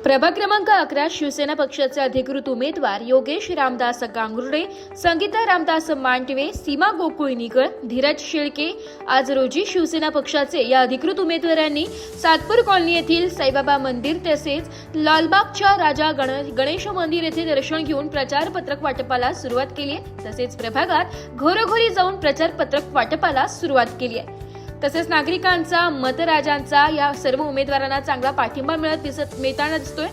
प्रभाग क्रमांक 11 शिवसेना पक्षाचे अधिकृत उमेदवार योगेश रामदास गांगुर्डे, संगीता रामदास मांडवे, सीमा गोकुळनीकर, धीरज शेळके आज रोजी शिवसेना पक्षाचे या अधिकृत उमेदवारांनी सातपूर कॉलनी येथील साईबाबा मंदिर तसेच लालबागच्या राजा गणेश मंदिर येथे दर्शन घेऊन प्रचार पत्रक वाटपाला सुरुवात केली आहे। तसेच प्रभागात घरोघरी जाऊन प्रचार पत्रक वाटपाला सुरुवात केली आहे। तसेच नागरिकांचा मतराजांचा या सर्व उमेदवारांना चांगला पाठिंबा मिळताना दिसतोय।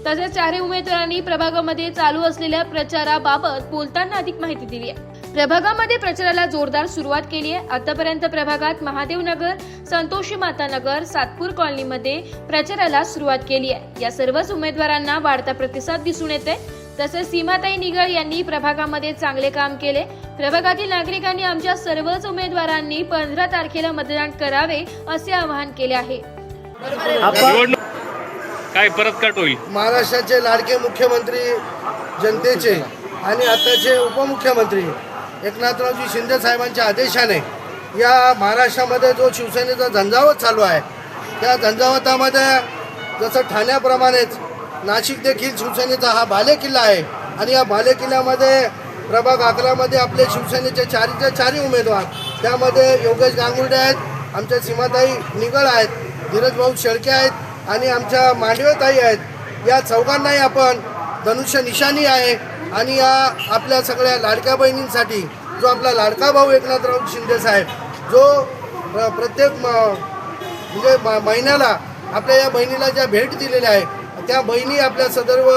तसेच चारही उमेदवारांनी प्रभागामध्ये चालू असलेल्या प्रचाराबाबत बोलताना अधिक माहिती दिली आहे। प्रभागामध्ये प्रचाराला जोरदार सुरुवात केली आहे। आतापर्यंत प्रभागात महादेवनगर, संतोषी माता नगर, सातपूर कॉलनीमध्ये प्रचाराला सुरुवात केली आहे। या सर्वच उमेदवारांना वाढता प्रतिसाद दिसून येते। तसेच सीमाताई निगळ यांनी प्रभागामध्ये चांगले काम केले। प्रभागातील नागरिकांनी आमच्या सर्वच उमेदवारांनी 15 तारखेला मतदान करावे असे आवाहन केले आहे। काय परत कट होईल? महाराष्ट्राचे लाडके मुख्यमंत्री जनतेचे आणि आताचे उपमुख्यमंत्री एकनाथरावजी शिंदे साहेबांच्या आदेशाने या महाराष्ट्रामध्ये जो शिवसेनेचा झंझावात चालू आहे, त्या झंझावातामध्ये जसं ठाण्याप्रमाणेच नाशिक देखील शिवसेनेचा हा बालेकिल्ला आहे आणि या बालेकिल्ल्यामध्ये प्रभाग 11 मध्ये आपले शिवसेनेचे चारही उमेदवार, त्यामध्ये योगेश गांगुर्डे आहेत, आमच्या सीमाताई निगळ आहेत, धीरज भाऊ शेळके आहेत आणि आमच्या मांडवेताई आहेत। या चौघांनाही आपण धनुष्य निशाणी आहे आणि या आपल्या सगळ्या लाडक्या बहिणींसाठी जो आपला लाडका भाऊ एकनाथराव शिंदे साहेब जो प्रत्येक म्हणजे महिन्याला आपल्या या बहिणीला ज्या भेट दिलेल्या आहे, त्या बहिणी आपल्या सदैव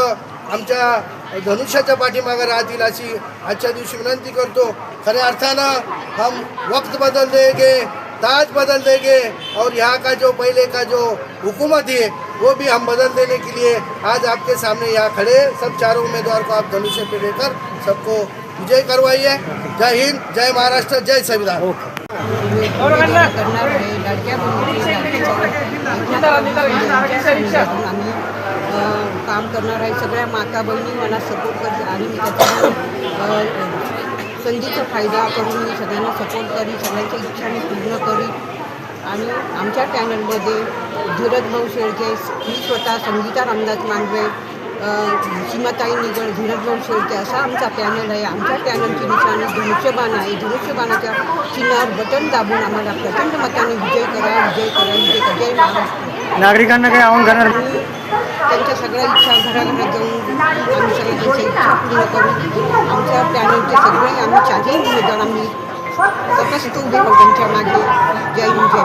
आमच्या धनुष्याच्या पाठीमागे राहतील अशी आजच्या दिवशी विनंती करतो। खऱ्या अर्थानं हम वक्त बदल देंगे, ताज बदल देंगे और यहाँ का जो पहले का जो हुकूमत है वो भी हम बदल देने के लिए आज आपके सामने यहाँ खड़े सब चारों उम्मीदवार को आप धनुष्य पे लेकर सबको विजय करवाइए। जय हिंद, जय महाराष्ट्र, जय संविधान। काम करणार आहे। सगळ्या माता बहिणी मला सपोर्ट करते आणि मी त्याचा संधीचा फायदा करून मी सगळ्यांना सपोर्ट करी, सगळ्यांच्या इच्छा मी पूर्ण करी। आणि आमच्या चॅनलमध्ये धीरज भाऊ शेळके, मी स्वतः संगीता रामदास मांडवे, सीमाताई निगळ, धीरज भाऊ शेळके असा आमचा पॅनल आहे। आमच्या पॅनलची निशाणी धनुष्यबाण आहे। धनुष्यबाणाच्या चिन्हावर बटन दाबून आम्हाला प्रचंड मताने विजय करा, विजय करा, विजय करा। जय महाराष्ट्र। नागरिकांना काही आव्हान करणार? त्यांच्या सगळ्या इच्छा घराघरात जाऊन आम्ही सगळ्या त्यांच्या इच्छा पूर्ण करू। आमच्या पॅनलचे सगळे आम्ही चारही उमेदवार आम्ही तटस्थ उभे राहू त्यांच्या मागे। जय हिंद, जय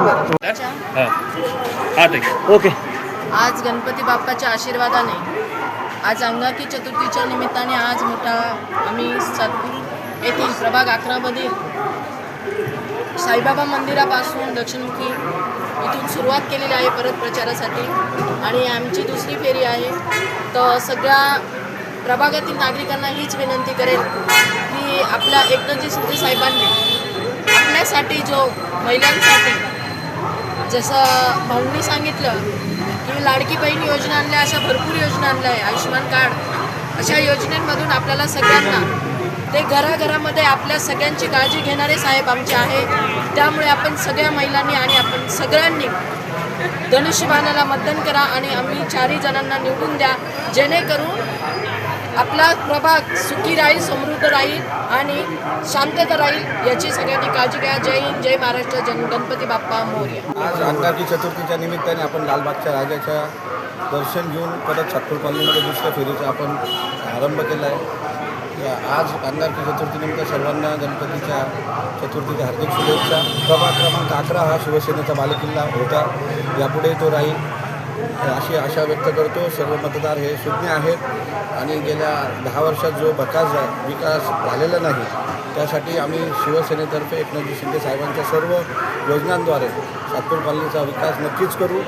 महाराष्ट्र। ओके। आज गणपती बाप्पाच्या आशीर्वादाने आज अंगारकी चतुर्थीच्या निमित्ताने आज मोठा आम्ही सातपूर येथील प्रभाग 11 मधील साईबाबा मंदिरापासून दक्षिणमुखी इथून सुरुवात केलेली आहे परत प्रचारासाठी आणि आमची दुसरी फेरी आहे। तर सगळ्या प्रभागातील नागरिकांना हीच विनंती करेल की आपल्या एकनाथजी शिंदे साहेबांनी आपल्यासाठी जो महिलांसाठी जसं भाऊंनी सांगितलं की लाडकी बहीण योजना आणल्या, अशा भरपूर योजना आणल्या आहे, आयुष्यमान कार्ड, अशा योजनेमधून आपल्याला सगळ्यांना ते घराघरामध्ये आपल्या सगळ्यांची काळजी घेणारे साहेब आमचे आहे। त्यामुळे आपण सगळ्या महिलांनी आणि आपण सगळ्यांनी धनुष्यबाणाला मतदान करा आणि आम्ही चारही जणांना निवडून द्या, जेणेकरून आपला प्रभाग सुखी राहील, समृद्ध राहील आणि शांतता राहील, याची सगळ्यांनी काळजी घ्या। जय हिंद, जय महाराष्ट्र, गणपती बाप्पा मोरया। आज अंगारकी चतुर्थीच्या निमित्ताने आपण लालबागच्या राजाच्या दर्शन घेऊन परत सातपूर कॉलनीमध्ये दुसऱ्या फेरीचा आपण आरंभ केला आहे। आज अंगारकी चतुर्थीनिमित्त सर्वांना गणपतीच्या चतुर्थीच्या हार्दिक शुभेच्छा। प्रभाग क्रमांक 11 हा शिवसेनेचा बालेकिल्ला होता, यापुढे तो राहील अशी आशा व्यक्त करतो। सर्व मतदार हे सुज्ञ आहेत आणि गेल्या 10 वर्षात जो विकास झालेला नाही, त्यासाठी आम्ही शिवसेनेतर्फे एकनाथजी शिंदे साहेबांच्या सर्व योजनांद्वारे सातपूर कॉलनीचा विकास नक्कीच करू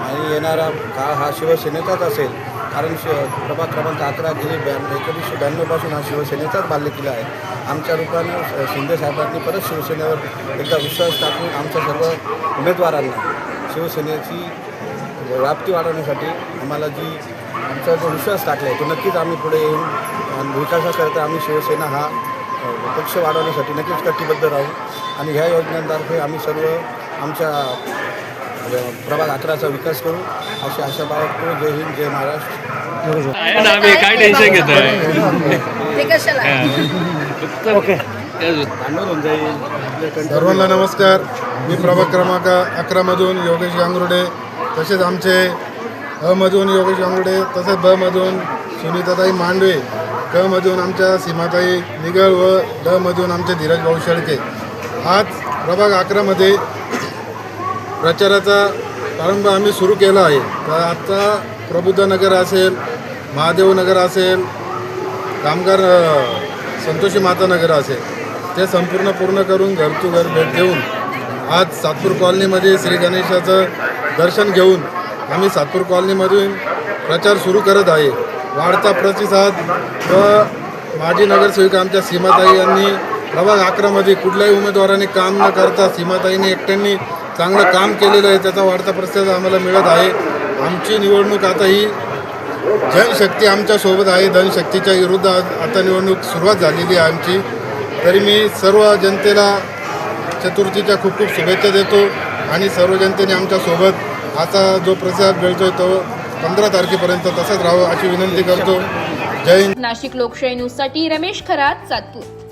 आणि येणारा काळ हा शिवसेनेचाच असेल। कारण प्रभाग क्रमांक 11 गेली 1992 पासून हा शिवसेनेचाच बालेकिल्ला आहे। आमच्या रूपानं शिंदे साहेबांनी परत शिवसेनेवर एकदा विश्वास टाकून आमच्या सर्व उमेदवारांना शिवसेनेची व्याप्ती वाढवण्यासाठी आम्हाला आमचा जो विश्वास टाकला आहे तो नक्कीच आम्ही पुढे येऊन विकासाकरता आम्ही शिवसेना हा पक्ष वाढवण्यासाठी नक्कीच कटिबद्ध राहू आणि ह्या योजनांतर्फे आम्ही सर्व आमच्या प्रभाग 11चा विकास करू अशी आशा बाळगतो. जय हिंद, जय महाराष्ट्र. आहे ना, आम्ही काय टेन्शन घेतोय. ते कशाला भांडवल होऊन जाईल. सर्वांना नमस्कार. मी प्रभाग क्रमांक 11मधून योगेश गांगुर्डे, तसेच आमचे अमधून योगेश गांगुर्डे, तसेच बमधून सुनीताताई मांडवे, कमधून आमच्या सीमाताई निगळ व डमधून आमचे धीरज भाऊ शेळके. आज प्रभाग 11मध्ये प्रचाराचा प्रारंभ आम्ही सुरू केला आहे. तर आजचा प्रबुद्धनगर असेल, महादेवनगर असेल, कामगार संतोषी माता नगर असेल, ते संपूर्ण पूर्ण करून घर टू घर भेट देऊन आज सातपूर कॉलनीमध्ये श्री गणेशाचं दर्शन घेऊन आम्ही सातपूर कॉलनीमधून प्रचार सुरू करत आहे. वाढता प्रतिसाद व माजी नगरसेविका आमच्या सीमाताई यांनी प्रभाग 11मध्ये कुठल्याही उमेदवारांनी काम न करता सीमाताईंनी एकट्यांनी चांगलं काम केलेलं आहे. त्याचा वाढता प्रतिसाद आम्हाला मिळत आहे. आमची निवडणूक आता ही जनशक्ती आमच्यासोबत आहे. धनशक्तीच्या विरुद्ध आता निवडणूक सुरुवात झालेली आहे आमची. तरी मी सर्व जनतेला चतुर्थीच्या खूप खूप शुभेच्छा देतो आणि सर्व जनतेने आमच्यासोबत आता जो प्रतिसाद मिळतोय तो 15 तारखेपर्यंत तसाच राहावं अशी विनंती करतो. जय हिंद. नाशिक लोकशाही न्यूजसाठी रमेश खरात, सातपूर.